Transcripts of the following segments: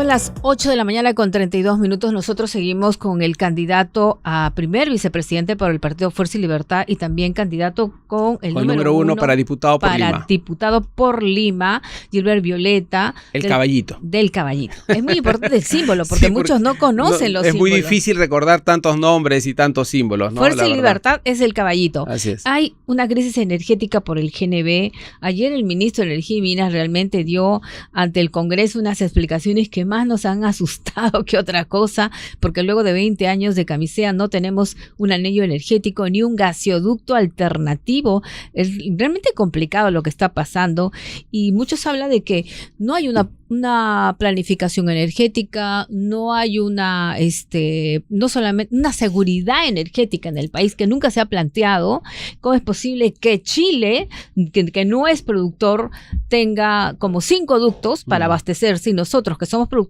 las 8 de la mañana con 32 minutos. Nosotros seguimos con el candidato a primer vicepresidente por el Partido Fuerza y Libertad y también candidato con el número uno para diputado por Lima. Para diputado por Lima, Gilbert Violeta. Caballito. Del Caballito. Es muy importante el símbolo porque sí, muchos no conocen los símbolos. Es muy difícil recordar tantos nombres y tantos símbolos, ¿no? Fuerza y Libertad es el Caballito. Así es. Hay una crisis energética por el GNB. Ayer el ministro de Energía y Minas realmente dio ante el Congreso unas explicaciones que más nos han asustado que otra cosa, porque luego de 20 años de camisea no tenemos un anillo energético ni un gaseoducto alternativo. Es realmente complicado lo que está pasando y muchos hablan de que no hay una planificación energética, no hay no solamente una seguridad energética en el país que nunca se ha planteado. ¿Cómo es posible que Chile, que no es productor, tenga como 5 ductos para abastecerse y nosotros que somos productores,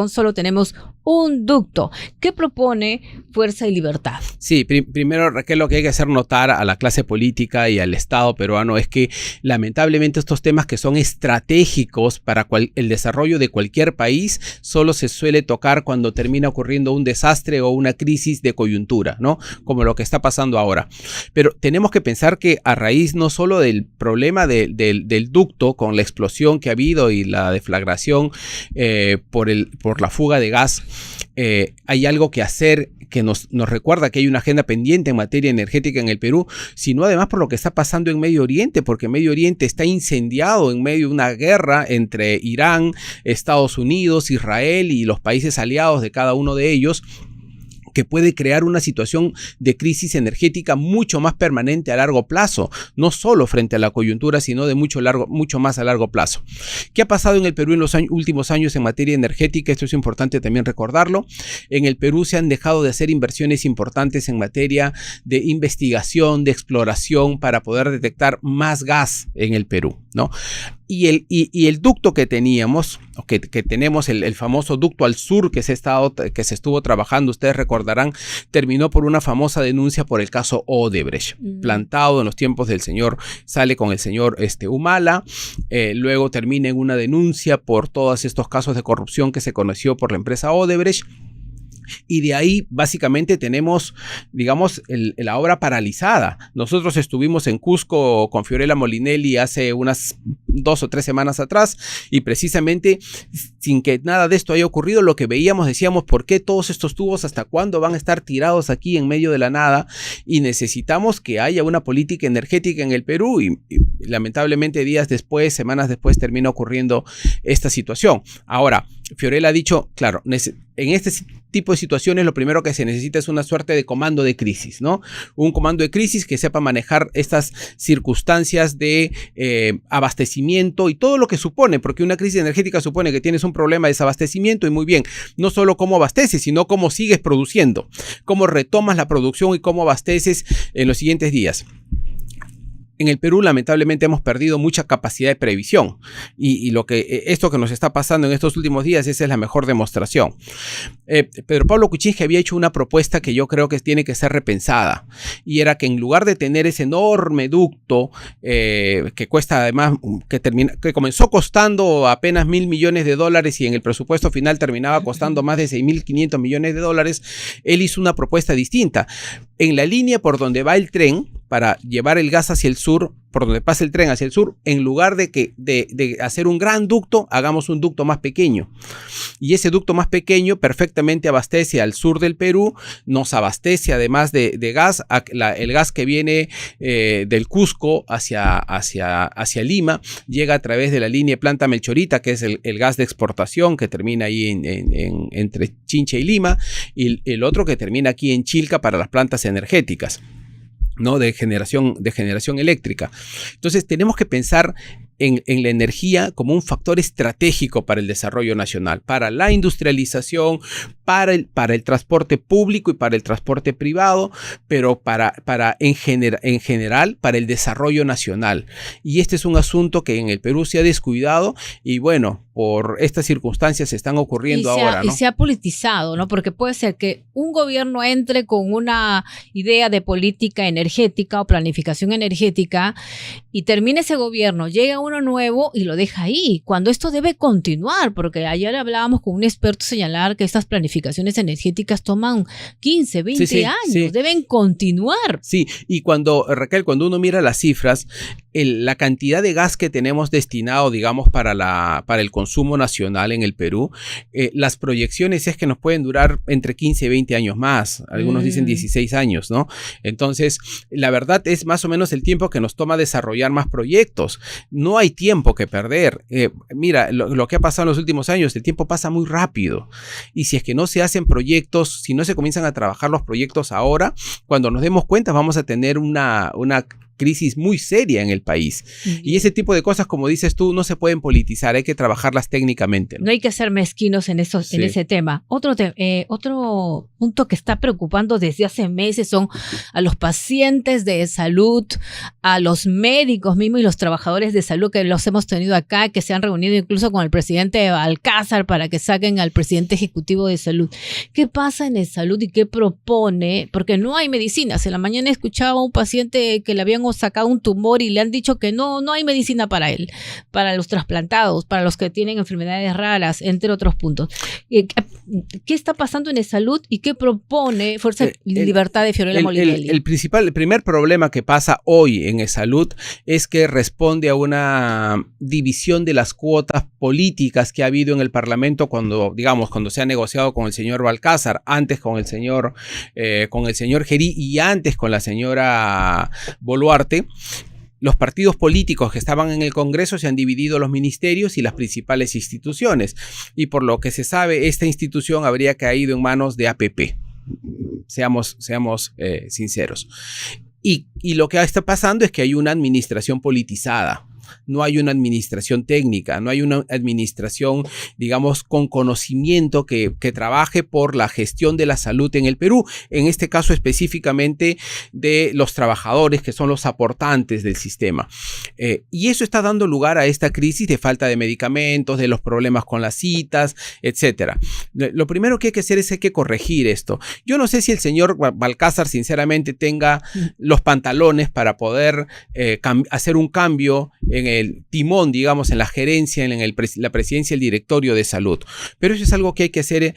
solo tenemos un ducto? ¿Qué propone Fuerza y Libertad? Sí, primero, Raquel, lo que hay que hacer notar a la clase política y al Estado peruano es que lamentablemente estos temas que son estratégicos para el desarrollo de cualquier país solo se suele tocar cuando termina ocurriendo un desastre o una crisis de coyuntura, ¿no? Como lo que está pasando ahora. Pero tenemos que pensar que a raíz no solo del problema del ducto con la explosión que ha habido y la deflagración por la fuga de gas, hay algo que hacer que nos recuerda que hay una agenda pendiente en materia energética en el Perú, sino además por lo que está pasando en Medio Oriente, porque Medio Oriente está incendiado en medio de una guerra entre Irán, Estados Unidos, Israel y los países aliados de cada uno de ellos, que puede crear una situación de crisis energética mucho más permanente a largo plazo, no solo frente a la coyuntura, sino de mucho más a largo plazo. ¿Qué ha pasado en el Perú en los últimos años en materia energética? Esto es importante también recordarlo. En el Perú se han dejado de hacer inversiones importantes en materia de investigación, de exploración, para poder detectar más gas en el Perú, ¿no? Y el ducto que teníamos, que tenemos, el famoso ducto al sur que se estuvo trabajando, ustedes recordarán, terminó por una famosa denuncia por el caso Odebrecht, plantado en los tiempos del señor, sale con el señor Humala, luego termina en una denuncia por todos estos casos de corrupción que se conoció por la empresa Odebrecht. Y de ahí básicamente tenemos, digamos, la obra paralizada. Nosotros estuvimos en Cusco con Fiorella Molinelli hace unas 2 o 3 semanas atrás y precisamente sin que nada de esto haya ocurrido, lo que veíamos, decíamos, ¿por qué todos estos tubos hasta cuándo van a estar tirados aquí en medio de la nada? Y necesitamos que haya una política energética en el Perú y lamentablemente semanas después termina ocurriendo esta situación. Ahora, Fiorella ha dicho, claro, en este tipo de situaciones lo primero que se necesita es una suerte de comando de crisis, ¿no? Un comando de crisis que sepa manejar estas circunstancias de abastecimiento y todo lo que supone, porque una crisis energética supone que tienes un problema de desabastecimiento y muy bien, no solo cómo abasteces, sino cómo sigues produciendo, cómo retomas la producción y cómo abasteces en los siguientes días. En el Perú, lamentablemente, hemos perdido mucha capacidad de previsión y esto que nos está pasando en estos últimos días, esa es la mejor demostración. Pedro Pablo Kuczynski había hecho una propuesta que yo creo que tiene que ser repensada y era que en lugar de tener ese enorme ducto que cuesta además, que comenzó costando apenas $1.000 millones y en el presupuesto final terminaba costando más de $6.500 millones, él hizo una propuesta distinta. En la línea por donde va el tren, para llevar el gas hacia el sur, por donde pasa el tren hacia el sur, en lugar de hacer un gran ducto, hagamos un ducto más pequeño. Y ese ducto más pequeño perfectamente abastece al sur del Perú, nos abastece además de gas, el gas que viene del Cusco hacia Lima, llega a través de la línea Planta Melchorita, que es el gas de exportación que termina ahí entre Chincha y Lima, y el otro que termina aquí en Chilca para las plantas energéticas, ¿no? de generación eléctrica. Entonces tenemos que pensar en la energía como un factor estratégico para el desarrollo nacional, para la industrialización, para el transporte público y para el transporte privado, pero en general para el desarrollo nacional. Y este es un asunto que en el Perú se ha descuidado y bueno, por estas circunstancias están ocurriendo ahora, ¿no? Y se ha politizado, ¿no? Porque puede ser que un gobierno entre con una idea de política energética o planificación energética y termine ese gobierno, llega uno nuevo y lo deja ahí, cuando esto debe continuar, porque ayer hablábamos con un experto señalar que estas planificaciones energéticas toman 15, 20 años, deben continuar. Sí, y Raquel, cuando uno mira las cifras, la cantidad de gas que tenemos destinado, digamos, para el consumo nacional en el Perú, las proyecciones es que nos pueden durar entre 15 y 20 años más. Algunos dicen 16 años, ¿no? Entonces, la verdad es más o menos el tiempo que nos toma desarrollar más proyectos. No hay tiempo que perder. Mira, lo que ha pasado en los últimos años, el tiempo pasa muy rápido. Y si es que no se hacen proyectos, si no se comienzan a trabajar los proyectos ahora, cuando nos demos cuenta vamos a tener una crisis muy seria en el país. Y ese tipo de cosas, como dices tú, no se pueden politizar, hay que trabajarlas técnicamente. No hay que ser mezquinos en ese tema. Otro punto que está preocupando desde hace meses son a los pacientes de salud, a los médicos mismos y los trabajadores de salud que los hemos tenido acá, que se han reunido incluso con el presidente Alcázar para que saquen al presidente ejecutivo de salud. ¿Qué pasa en el salud y qué propone? Porque no hay medicinas. En la mañana escuchaba a un paciente que le habían sacado un tumor y le han dicho que no hay medicina para él, para los trasplantados, para los que tienen enfermedades raras, entre otros puntos. ¿Qué está pasando en el salud y qué propone Fuerza y Libertad de Fiorella Molinelli? El primer problema que pasa hoy en el salud es que responde a una división de las cuotas políticas que ha habido en el Parlamento cuando se ha negociado con el señor Balcázar, antes con el señor Gerí y antes con la señora Boluarte. Los partidos políticos que estaban en el Congreso se han dividido los ministerios y las principales instituciones. Y por lo que se sabe, esta institución habría caído en manos de APP. Seamos sinceros. Y lo que está pasando es que hay una administración politizada. No hay una administración técnica, no hay una administración, digamos, con conocimiento que trabaje por la gestión de la salud en el Perú, en este caso específicamente de los trabajadores que son los aportantes del sistema. Y eso está dando lugar a esta crisis de falta de medicamentos, de los problemas con las citas, etcétera. Lo primero que hay que hacer es hay que corregir esto. Yo no sé si el señor Balcázar sinceramente tenga los pantalones para poder hacer un cambio en el timón, digamos, en la gerencia, en la presidencia y el directorio de salud. Pero eso es algo que hay que hacer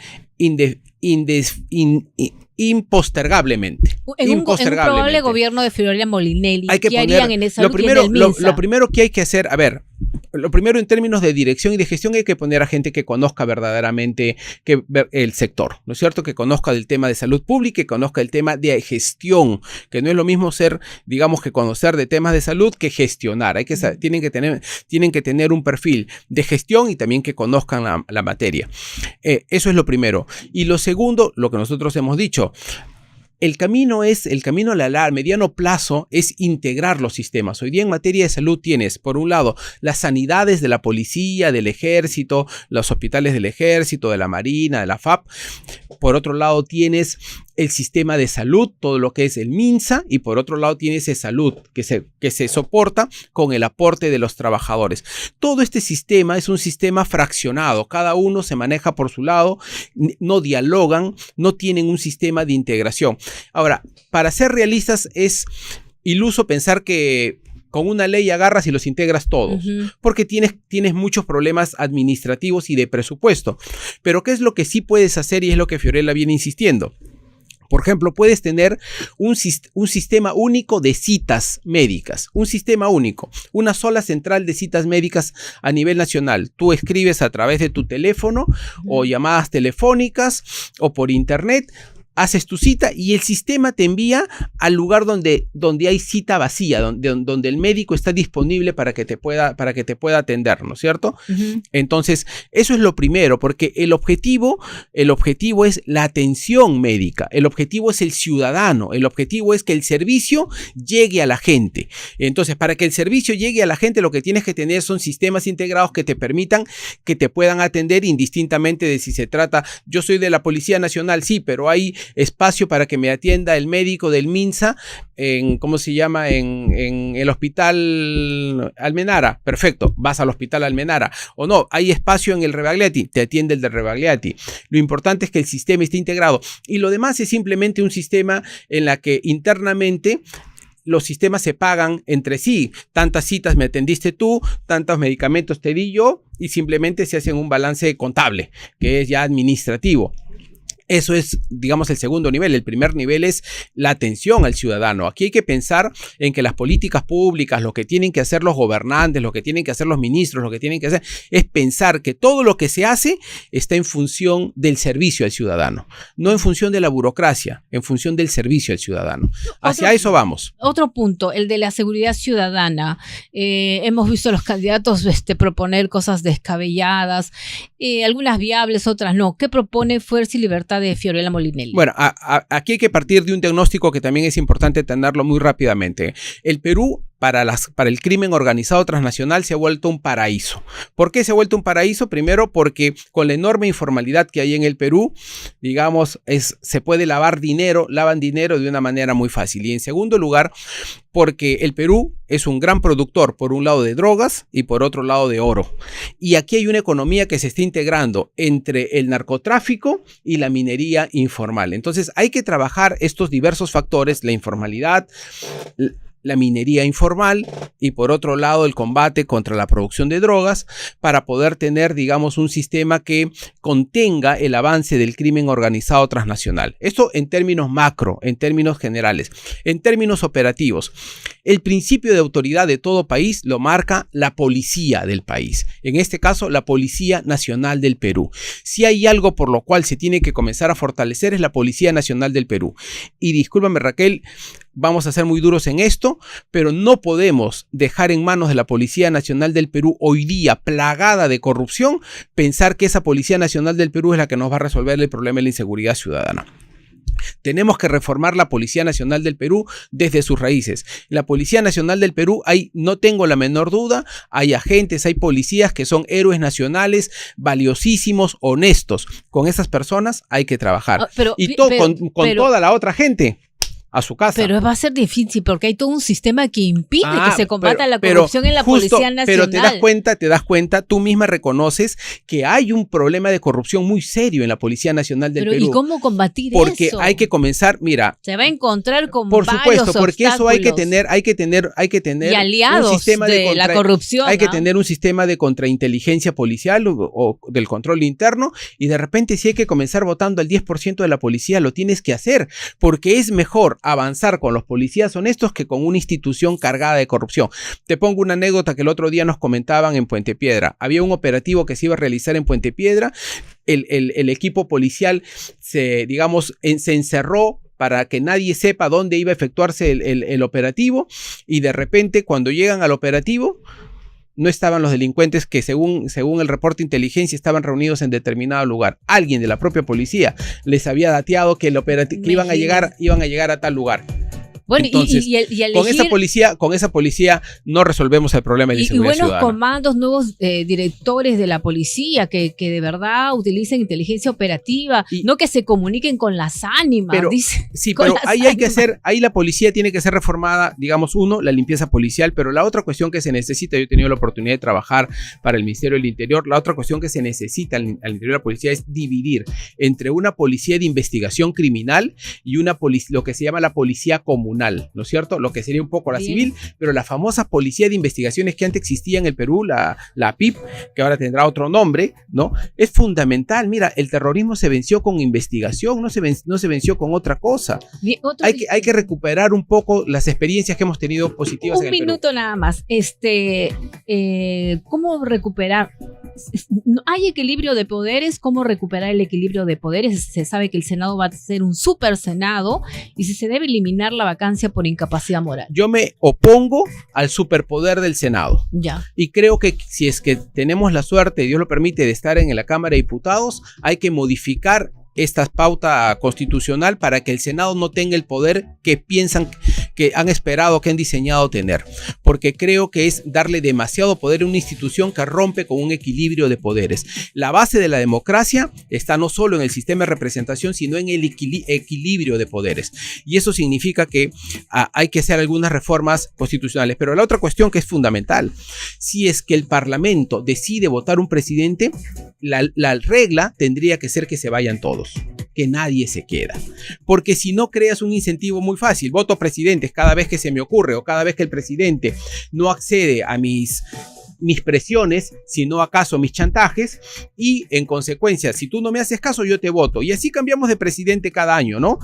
impostergablemente. En un probable gobierno de Fiorella Molinelli, ¿qué harían en esa salud y en el MINSA? Lo primero que hay que hacer, lo primero en términos de dirección y de gestión hay que poner a gente que conozca verdaderamente el sector, ¿no es cierto? Que conozca del tema de salud pública, que conozca el tema de gestión, que no es lo mismo que conocer de temas de salud que gestionar. Tienen que tener un perfil de gestión y también que conozcan la materia. Eso es lo primero. Y lo segundo, lo que nosotros hemos dicho, el camino a mediano plazo es integrar los sistemas. Hoy día en materia de salud tienes, por un lado, las sanidades de la policía, del ejército, los hospitales del ejército, de la marina, de la FAP. Por otro lado tienes el sistema de salud, todo lo que es el MINSA, y por otro lado tienes el salud que se soporta con el aporte de los trabajadores. Todo este sistema es un sistema fraccionado, cada uno se maneja por su lado, no dialogan, no tienen un sistema de integración. Ahora, para ser realistas es iluso pensar que con una ley agarras y los integras todos, porque tienes muchos problemas administrativos y de presupuesto. Pero ¿qué es lo que sí puedes hacer? Y es lo que Fiorella viene insistiendo. Por ejemplo, puedes tener un sistema único de citas médicas, un sistema único, una sola central de citas médicas a nivel nacional. Tú escribes a través de tu teléfono o llamadas telefónicas o por internet, haces tu cita y el sistema te envía al lugar donde hay cita vacía, donde el médico está disponible para que te pueda atender, ¿no es cierto? Entonces, eso es lo primero, porque el objetivo es la atención médica, el objetivo es el ciudadano, el objetivo es que el servicio llegue a la gente. Entonces, para que el servicio llegue a la gente, lo que tienes que tener son sistemas integrados que te permitan que te puedan atender indistintamente de si se trata, yo soy de la Policía Nacional, sí, pero hay espacio para que me atienda el médico del MINSA en el hospital Almenara. Perfecto, vas al hospital Almenara. O no, hay espacio en el Rebagliati, te atiende el de Rebagliati. Lo importante es que el sistema esté integrado. Y lo demás es simplemente un sistema en la que internamente los sistemas se pagan entre sí. Tantas citas me atendiste tú, tantos medicamentos te di yo, y simplemente se hace un balance contable, que es ya administrativo. Eso es, digamos, el segundo nivel. El primer nivel es la atención al ciudadano. Aquí hay que pensar en que las políticas públicas, lo que tienen que hacer los gobernantes, lo que tienen que hacer los ministros, lo que tienen que hacer es pensar que todo lo que se hace está en función del servicio al ciudadano, no en función de la burocracia, en función del servicio al ciudadano. Hacia eso vamos. Otro punto, el de la seguridad ciudadana. Hemos visto a los candidatos proponer cosas descabelladas, algunas viables, otras no. ¿Qué propone Fuerza y Libertad de Fiorella Molinelli? Bueno, aquí hay que partir de un diagnóstico que también es importante tenerlo muy rápidamente. El Perú, para el crimen organizado transnacional, se ha vuelto un paraíso. ¿Por qué se ha vuelto un paraíso? Primero, porque con la enorme informalidad que hay en el Perú, digamos, se puede lavan dinero de una manera muy fácil. Y en segundo lugar, porque el Perú es un gran productor, por un lado de drogas y por otro lado de oro. Y aquí hay una economía que se está integrando entre el narcotráfico y la minería informal. Entonces hay que trabajar estos diversos factores, la informalidad, la minería informal y por otro lado el combate contra la producción de drogas, para poder tener, digamos, un sistema que contenga el avance del crimen organizado transnacional. Esto en términos macro, en términos generales. En términos operativos, el principio de autoridad de todo país lo marca la policía del país, en este caso la Policía Nacional del Perú. Si hay algo por lo cual se tiene que comenzar a fortalecer, es la Policía Nacional del Perú. Y discúlpame, Raquel, vamos a ser muy duros en esto, pero no podemos dejar en manos de la Policía Nacional del Perú, hoy día plagada de corrupción, pensar que esa Policía Nacional del Perú es la que nos va a resolver el problema de la inseguridad ciudadana. Tenemos que reformar la Policía Nacional del Perú desde sus raíces. La Policía Nacional del Perú, no tengo la menor duda, hay agentes, hay policías que son héroes nacionales, valiosísimos, honestos. Con esas personas hay que trabajar. Con toda la otra gente a su casa. Pero va a ser difícil porque hay todo un sistema que impide que se combata la corrupción en la Policía Nacional. Pero te das cuenta, tú misma reconoces que hay un problema de corrupción muy serio en la Policía Nacional del Perú. ¿Y cómo combatir eso? Porque hay que comenzar, mira. Se va a encontrar con por varios supuesto, porque eso hay que tener y aliados un sistema de la corrupción. Hay que tener un sistema de contrainteligencia policial o del control interno, y de repente si hay que comenzar votando al 10% de la policía, lo tienes que hacer, porque es mejor avanzar con los policías honestos que con una institución cargada de corrupción. Te pongo una anécdota que el otro día nos comentaban en Puente Piedra. Había un operativo que se iba a realizar en Puente Piedra. El equipo policial se encerró para que nadie sepa dónde iba a efectuarse el operativo, y de repente cuando llegan al operativo no estaban los delincuentes que según el reporte de inteligencia estaban reunidos en determinado lugar. Alguien de la propia policía les había dateado que iban a llegar a tal lugar. Bueno, entonces, con esa policía no resolvemos el problema de la inseguridad ciudadana. Y buenos comandos, nuevos directores de la policía que de verdad utilicen inteligencia operativa, no que se comuniquen con las ánimas. Pero ahí la policía tiene que ser reformada, digamos, la limpieza policial, pero la otra cuestión que se necesita, yo he tenido la oportunidad de trabajar para el Ministerio del Interior, la otra cuestión que se necesita al interior de la policía es dividir entre una policía de investigación criminal y lo que se llama la policía comunal, ¿no es cierto? Lo que sería un poco la civil, pero la famosa policía de investigaciones que antes existía en el Perú, la PIP, que ahora tendrá otro nombre, ¿no? Es fundamental. Mira, el terrorismo se venció con investigación, no se venció con otra cosa. Hay que recuperar un poco las experiencias que hemos tenido positivas en el Perú. Un minuto nada más. ¿Cómo recuperar? ¿No hay equilibrio de poderes? ¿Cómo recuperar el equilibrio de poderes? Se sabe que el Senado va a ser un super Senado y si se debe eliminar la vacancia por incapacidad moral. Yo me opongo al superpoder del Senado. Ya. Y creo que si es que tenemos la suerte, Dios lo permite, de estar en la Cámara de Diputados, hay que modificar esta pauta constitucional para que el Senado no tenga el poder que piensan, que han esperado, que han diseñado tener, porque creo que es darle demasiado poder a una institución que rompe con un equilibrio de poderes. La base de la democracia está no solo en el sistema de representación, sino en el equilibrio de poderes, y eso significa que hay que hacer algunas reformas constitucionales. Pero la otra cuestión que es fundamental, si es que el Parlamento decide votar un presidente, la regla tendría que ser que se vayan todos. que nadie se queda. Porque si no creas un incentivo muy fácil, voto presidentes cada vez que se me ocurre o cada vez que el presidente no accede a mis presiones, sino acaso mis chantajes, y en consecuencia, si tú no me haces caso, yo te voto. Y así cambiamos de presidente cada año, ¿no?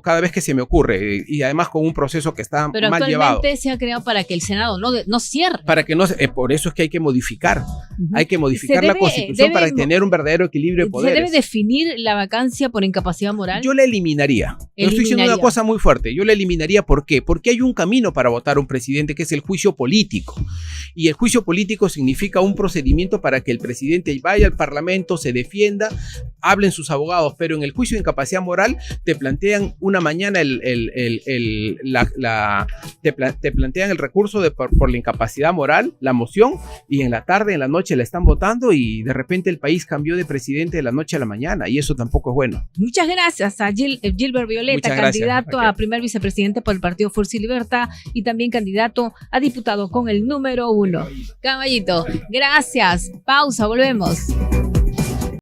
Cada vez que se me ocurre, y además con un proceso que está pero mal llevado. actualmente se ha creado para que el Senado no cierre. Para que no, por eso es que hay que modificar. Hay que modificar la Constitución para tener un verdadero equilibrio de poderes. ¿Se debe definir la vacancia por incapacidad moral? Yo la eliminaría. No estoy diciendo una cosa muy fuerte. Yo la eliminaría, ¿por qué? Porque hay un camino para votar a un presidente, que es el juicio político. Y el juicio político significa un procedimiento para que el presidente vaya al Parlamento, se defienda, hablen sus abogados, pero en el juicio de incapacidad moral te plantean una mañana te plantean el recurso por la incapacidad moral, la moción, y en la tarde, en la noche la están votando y de repente el país cambió de presidente de la noche a la mañana, y eso tampoco es bueno. Muchas gracias a Gilbert Violeta, candidato a primer vicepresidente por el partido Fuerza y Libertad y también candidato a diputado con el número 1. Caballito, gracias. Pausa, volvemos.